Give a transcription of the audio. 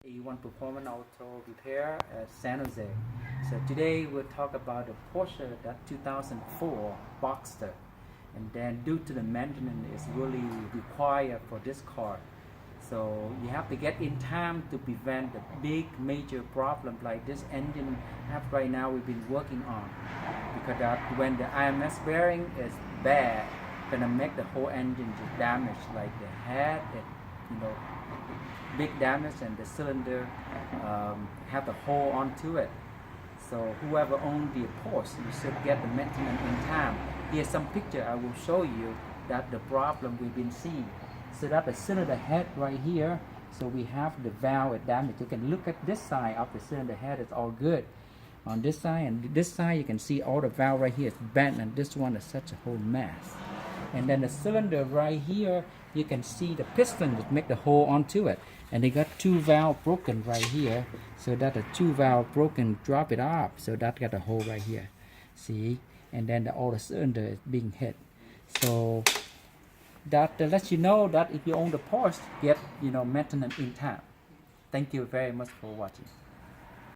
A1 Performance Auto Repair at San Jose. So today we'll talk about the Porsche that 2004 Boxster, and then due to the maintenance is really required for this car. So you have to get in time to prevent the big major problem like this engine have right now we've been working on, because that when the IMS bearing is bad, gonna make the whole engine just damage, like the head, big damage, and the cylinder have a hole onto it. So whoever owns the Porsche, you should get the maintenance in time. Here's some picture I will show you that the problem we've been seeing. So that the cylinder head right here, so we have the valve damage. You can look at this side of the cylinder head, it's all good. On this side and this side you can see all the valve right here is bent, and this one is such a whole mess. And then the cylinder right here, you can see the piston that make the hole onto it, and they got two valve broken right here, so that the two valve broken, drop it off, so that got a hole right here, see, and then all the cylinder is being hit. So that lets you know that if you own the Porsche, get maintenance in time. Thank you very much for watching.